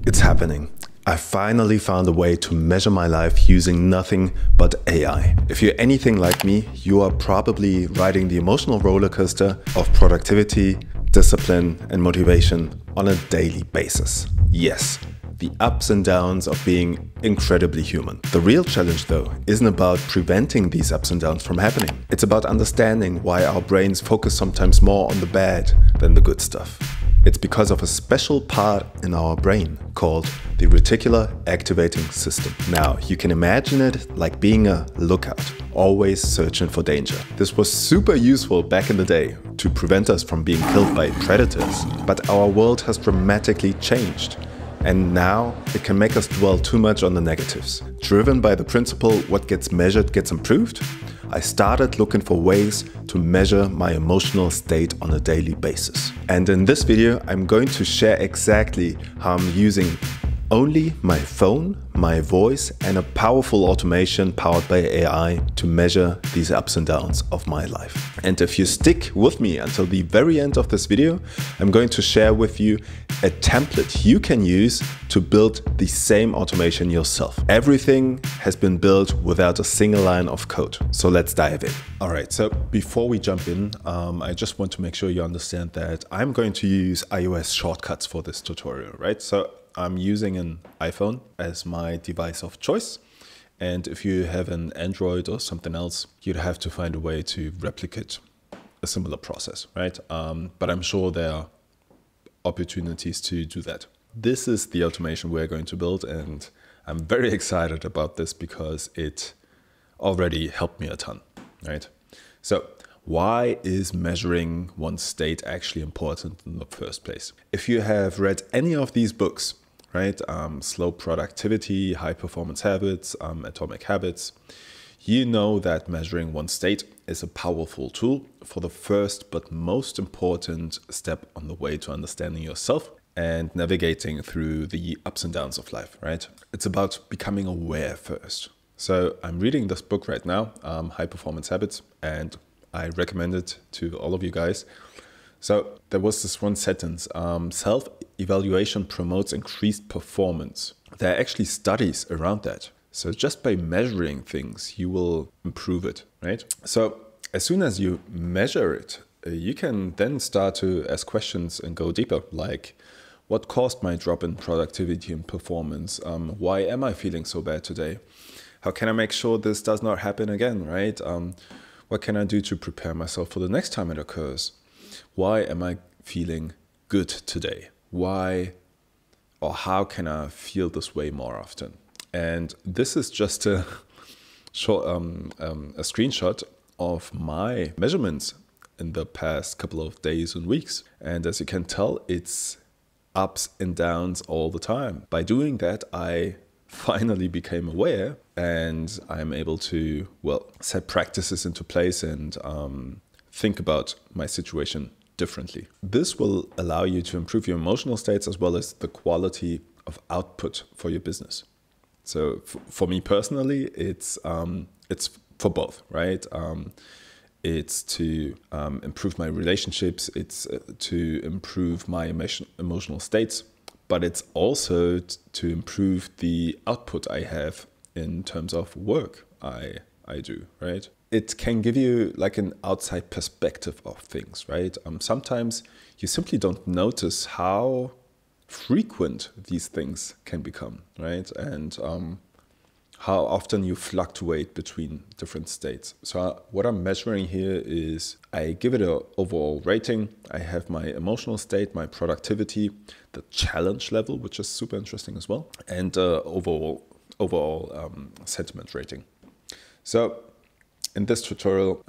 It's happening. I finally found a way to measure my life using nothing but AI. If you're anything like me, you are probably riding the emotional roller coaster of productivity, discipline, and motivation on a daily basis. Yes, the ups and downs of being incredibly human. The real challenge, though, isn't about preventing these ups and downs from happening. It's about understanding why our brains focus sometimes more on the bad than the good stuff. It's because of a special part in our brain called the reticular activating system. Now, you can imagine it like being a lookout, always searching for danger. This was super useful back in the day to prevent us from being killed by predators, but our world has dramatically changed. And now it can make us dwell too much on the negatives. Driven by the principle what gets measured gets improved, I started looking for ways to measure my emotional state on a daily basis. And in this video, I'm going to share exactly how I'm using only my phone, my voice, and a powerful automation powered by AI to measure these ups and downs of my life. And if you stick with me until the very end of this video, I'm going to share with you a template you can use to build the same automation yourself. Everything has been built without a single line of code. So let's dive in. All right, so before we jump in, I just want to make sure you understand that I'm going to use iOS shortcuts for this tutorial, right? So I'm using an iPhone as my device of choice. And if you have an Android or something else, you'd have to find a way to replicate a similar process, right? But I'm sure there are opportunities to do that. This is the automation we're going to build, and I'm very excited about this because it already helped me a ton, right? So why is measuring one's state actually important in the first place? If you have read any of these books, right, Slow Productivity, High Performance Habits, Atomic Habits, you know that measuring one's state is a powerful tool for the first but most important step on the way to understanding yourself and navigating through the ups and downs of life, right? It's about becoming aware first. So I'm reading this book right now, High Performance Habits, and I recommend it to all of you guys. So there was this one sentence, self-evaluation promotes increased performance. There are actually studies around that. So just by measuring things, you will improve it, right? So as soon as you measure it, you can then start to ask questions and go deeper, like what caused my drop in productivity and performance? Why am I feeling so bad today? How can I make sure this does not happen again, right? What can I do to prepare myself for the next time it occurs? Why am I feeling good today? Why or how can I feel this way more often? And this is just a short, a screenshot of my measurements in the past couple of days and weeks. And as you can tell, it's ups and downs all the time. By doing that, I finally became aware and I'm able to, well, set practices into place and think about my situation differently. This will allow you to improve your emotional states as well as the quality of output for your business. So for me personally, it's for both, right? It's to improve my relationships, it's to improve my emotional states, but it's also to improve the output I have in terms of work I do, right? It can give you like an outside perspective of things, right? Sometimes you simply don't notice how frequent these things can become, right? And how often you fluctuate between different states. So what I'm measuring here is I give it an overall rating. I have my emotional state, my productivity, the challenge level, which is super interesting as well, and overall sentiment rating. So in this tutorial,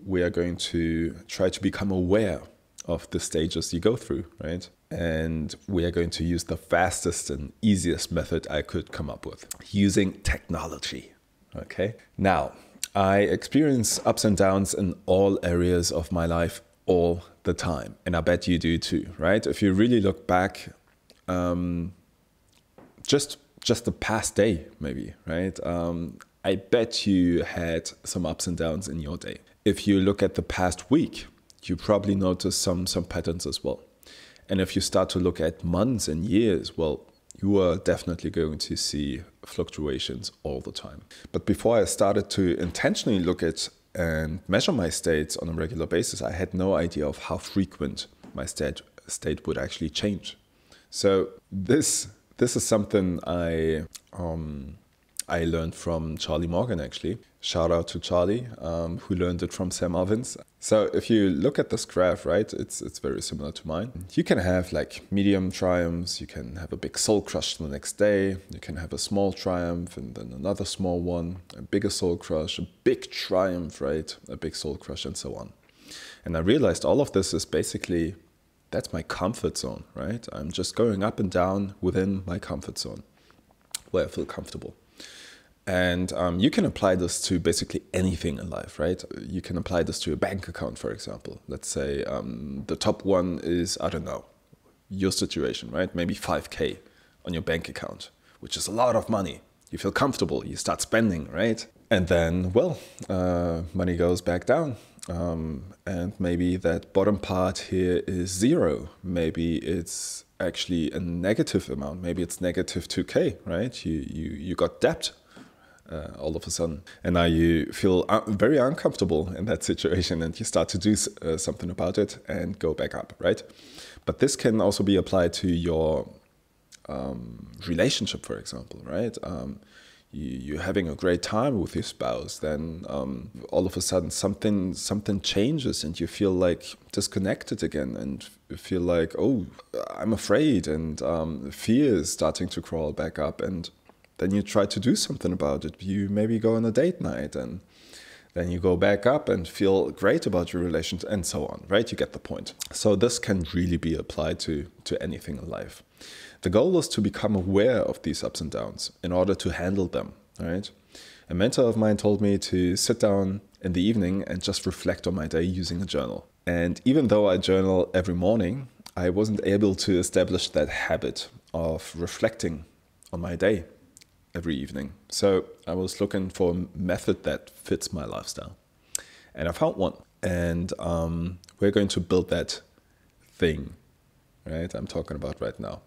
we are going to try to become aware of the stages you go through, right? And we are going to use the fastest and easiest method I could come up with, using technology, okay? Now, I experience ups and downs in all areas of my life all the time, and I bet you do too, right? If you really look back, just the past day, maybe, right? I bet you had some ups and downs in your day. If you look at the past week, you probably notice some patterns as well. And if you start to look at months and years, well, you are definitely going to see fluctuations all the time. But before I started to intentionally look at and measure my states on a regular basis, I had no idea of how frequent my state would actually change. So this is something I learned from Charlie Morgan, actually. Shout out to Charlie, who learned it from Sam Ovens. So if you look at this graph, right, it's very similar to mine. You can have like medium triumphs, you can have a big soul crush the next day, you can have a small triumph and then another small one, a bigger soul crush, a big triumph, right, a big soul crush, and so on. And I realized all of this is basically, that's my comfort zone, right? I'm just going up and down within my comfort zone where I feel comfortable. And you can apply this to basically anything in life, right? You can apply this to a bank account, for example. Let's say the top one is, I don't know, your situation, right? Maybe 5K on your bank account, which is a lot of money. You feel comfortable, you start spending, right? And then, well, money goes back down. And maybe that bottom part here is 0. Maybe it's actually a negative amount. Maybe it's negative 2K, right? You got debt. All of a sudden. And now you feel very uncomfortable in that situation and you start to do something about it and go back up, right? But this can also be applied to your relationship, for example, right? You're having a great time with your spouse, then all of a sudden something changes and you feel like disconnected again and feel like, oh, I'm afraid, and fear is starting to crawl back up, and then you try to do something about it. You maybe go on a date night and then you go back up and feel great about your relationship and so on, right? You get the point. So this can really be applied to anything in life. The goal is to become aware of these ups and downs in order to handle them, right? A mentor of mine told me to sit down in the evening and just reflect on my day using a journal. And even though I journal every morning, I wasn't able to establish that habit of reflecting on my day every evening. So I was looking for a method that fits my lifestyle. And I found one. And we're going to build that thing, right? I'm talking about right now.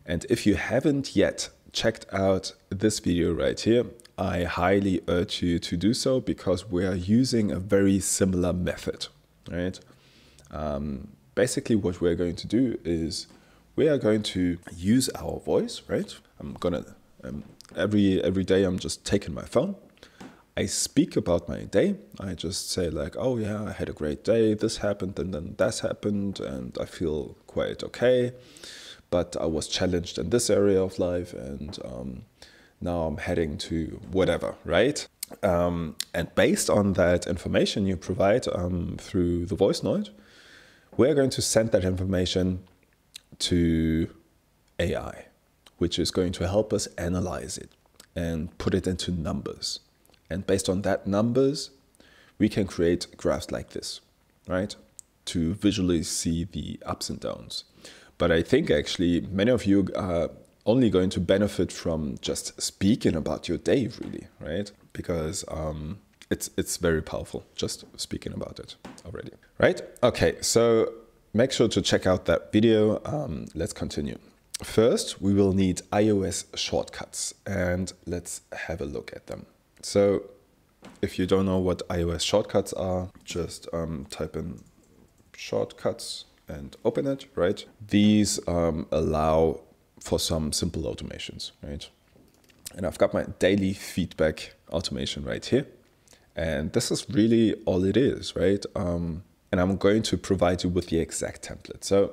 And if you haven't yet checked out this video right here, I highly urge you to do so, because we are using a very similar method, right? Basically what we're going to do is we are going to use our voice, right? I'm gonna every day I'm just taking my phone. I speak about my day. I just say like, oh yeah, I had a great day. This happened and then that happened and I feel quite okay. But I was challenged in this area of life and now I'm heading to whatever, right? And based on that information you provide through the voice note, we're going to send that information to AI, which is going to help us analyze it and put it into numbers. And based on that numbers, we can create graphs like this, right? To visually see the ups and downs. But I think actually many of you are only going to benefit from just speaking about your day, really, right? Because it's very powerful just speaking about it already, right? Okay, so make sure to check out that video. Let's continue. First, we will need iOS shortcuts, and let's have a look at them. So if you don't know what iOS shortcuts are, just type in shortcuts and open it, right? These allow for some simple automations, right? And I've got my daily feedback automation right here. And this is really all it is, right? And I'm going to provide you with the exact template. So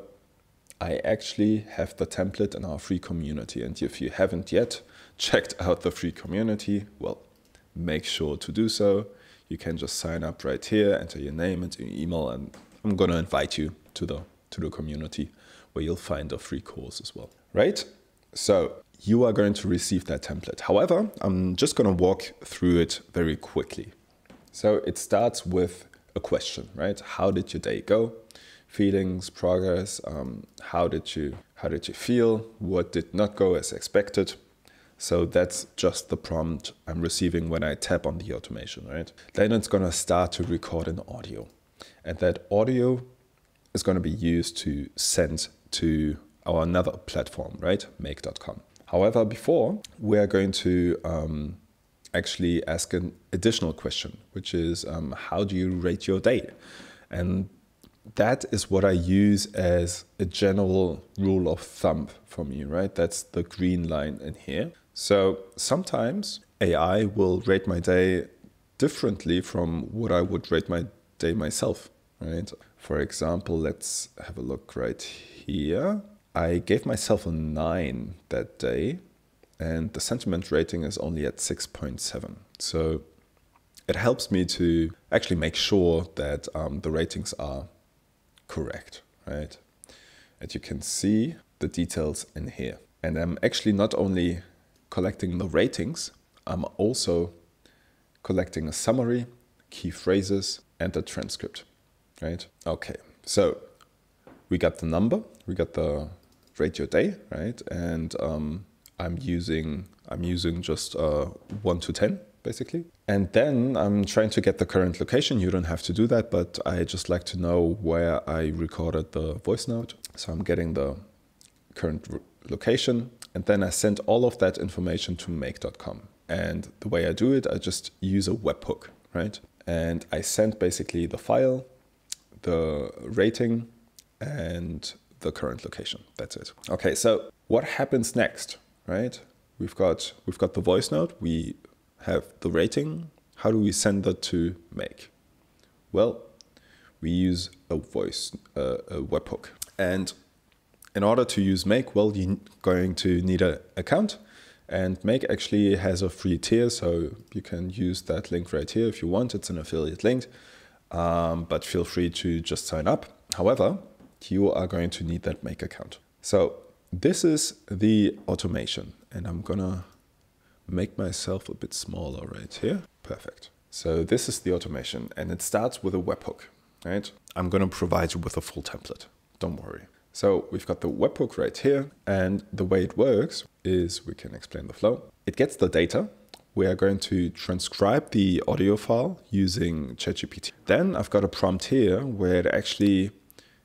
I actually have the template in our free community. And if you haven't yet checked out the free community, well, make sure to do so. You can just sign up right here, enter your name, enter your email, and I'm going to invite you to the community where you'll find a free course as well, right? So you are going to receive that template. However, I'm just going to walk through it very quickly. So it starts with a question, right? How did your day go? Feelings, progress, how did you feel? What did not go as expected? So that's just the prompt I'm receiving when I tap on the automation, right? Then it's going to start to record an audio. And that audio is going to be used to send to our another platform, right? Make.com. However, before we're going to actually ask an additional question, which is how do you rate your day? And that is what I use as a general rule of thumb for me, right? That's the green line in here. So sometimes AI will rate my day differently from what I would rate my day myself, right? For example, let's have a look right here. I gave myself a 9 that day, and the sentiment rating is only at 6.7. So it helps me to actually make sure that the ratings are correct, right? And you can see the details in here. And I'm actually not only collecting the ratings, I'm also collecting a summary, key phrases, and a transcript, right? Okay, so we got the number, we got the rate your day, right? And I'm using just 1 to 10, basically. And then I'm trying to get the current location. You don't have to do that, but I just like to know where I recorded the voice note. So I'm getting the current location, and then I send all of that information to make.com. And the way I do it, I just use a webhook, right? And I send basically the file, the rating, and the current location. That's it. Okay, so what happens next, right? We've got the voice note, we have the rating. How do we send that to Make? Well, we use a webhook. And in order to use Make, well, you're going to need an account. And Make actually has a free tier, so you can use that link right here if you want. It's an affiliate link, but feel free to just sign up. However, you are going to need that Make account. So this is the automation, and I'm gonna make myself a bit smaller right here. Perfect. So this is the automation, and it starts with a webhook, right? I'm gonna provide you with a full template, don't worry. So we've got the webhook right here, and the way it works is, we can explain the flow. It gets the data. We are going to transcribe the audio file using ChatGPT. Then I've got a prompt here where it actually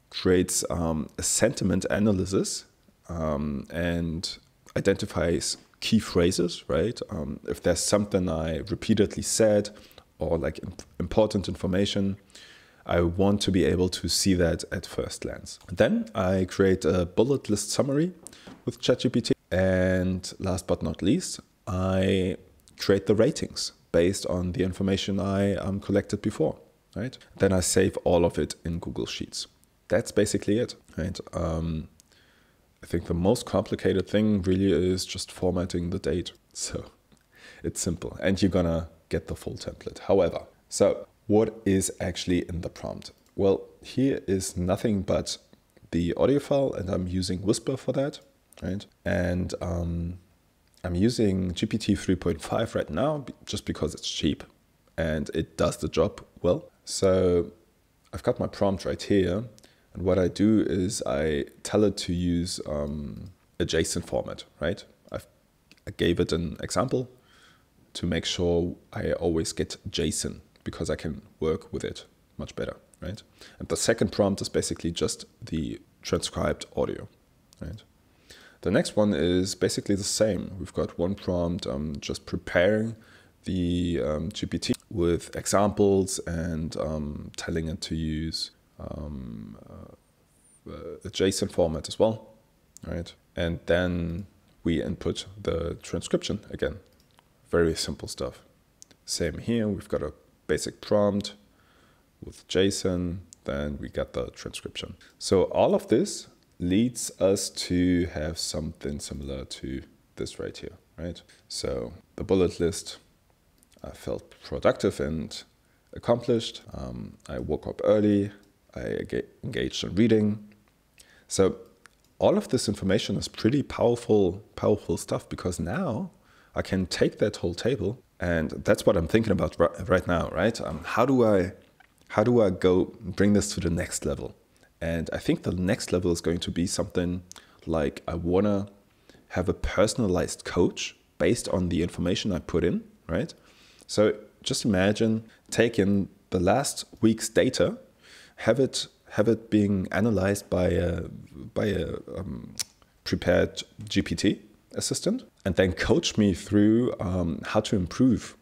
creates a sentiment analysis and identifies key phrases, right? If there's something I repeatedly said or like important information, I want to be able to see that at first glance. Then I create a bullet list summary with ChatGPT. And last but not least, I create the ratings based on the information I collected before, right? Then I save all of it in Google Sheets. That's basically it, right? I think the most complicated thing really is just formatting the date. So it's simple, and you're gonna get the full template. However, so what is actually in the prompt? Well, here is nothing but the audio file, and I'm using Whisper for that, right? And I'm using GPT 3.5 right now just because it's cheap and it does the job well. So I've got my prompt right here, and what I do is I tell it to use a JSON format, right? I gave it an example to make sure I always get JSON, because I can work with it much better, right? And the second prompt is basically just the transcribed audio, right? The next one is basically the same. We've got one prompt, just preparing the GPT with examples and telling it to use a JSON format as well, right? And then we input the transcription again. Very simple stuff. Same here, we've got a basic prompt with JSON, then we got the transcription. So all of this leads us to have something similar to this right here, right? So the bullet list, I felt productive and accomplished. I woke up early, I engaged in reading. So all of this information is pretty powerful stuff, because now I can take that whole table, and that's what I'm thinking about right now, right? How do I go bring this to the next level? And I think the next level is going to be something like, I want to have a personalized coach based on the information I put in, right? So just imagine taking the last week's data, have it being analyzed by a prepared GPT assistant and then coached me through how to improve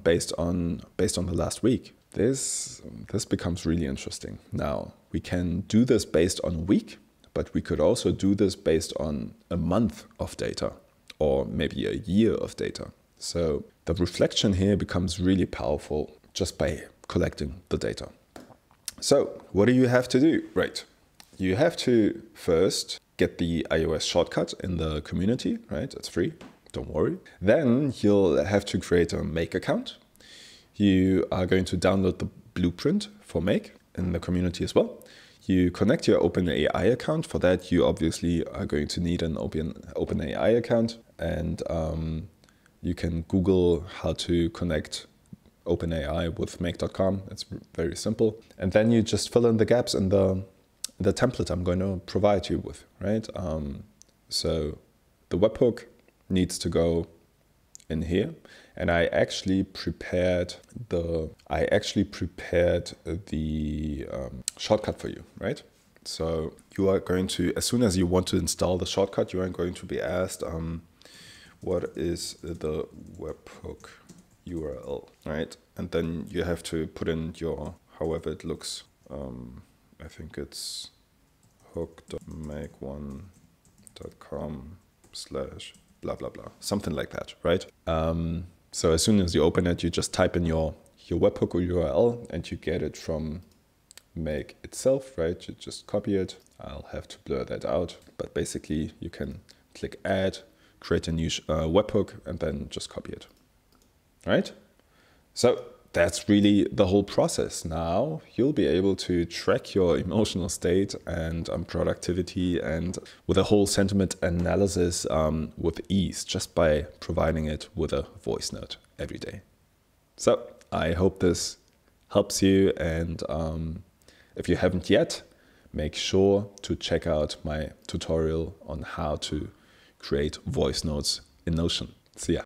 based on the last week. This becomes really interesting. Now, we can do this based on a week, but we could also do this based on a month of data or maybe a year of data. So the reflection here becomes really powerful just by collecting the data. So what do you have to do? Right. You have to first get the iOS shortcut in the community, right? It's free. Don't worry. Then you'll have to create a Make account. You are going to download the blueprint for Make in the community as well. You connect your OpenAI account. For that, you obviously are going to need an OpenAI account. And you can Google how to connect OpenAI with make.com. It's very simple. And then you just fill in the gaps in the template I'm going to provide you with, right? So the webhook needs to go in here. And I actually prepared the shortcut for you, right? So you are going to, as soon as you want to install the shortcut, you are going to be asked, what is the webhook URL, right? And then you have to put in your, however it looks. I think it's hook.make1.com/blah, blah, blah, something like that, right? So as soon as you open it, you just type in your webhook URL and you get it from Make itself, right? You just copy it. I'll have to blur that out, but basically you can click add, create a new webhook, and then just copy it, right? So that's really the whole process. Now you'll be able to track your emotional state and productivity and with a whole sentiment analysis with ease, just by providing it with a voice note every day. So I hope this helps you. And if you haven't yet, make sure to check out my tutorial on how to create voice notes in Notion. See ya.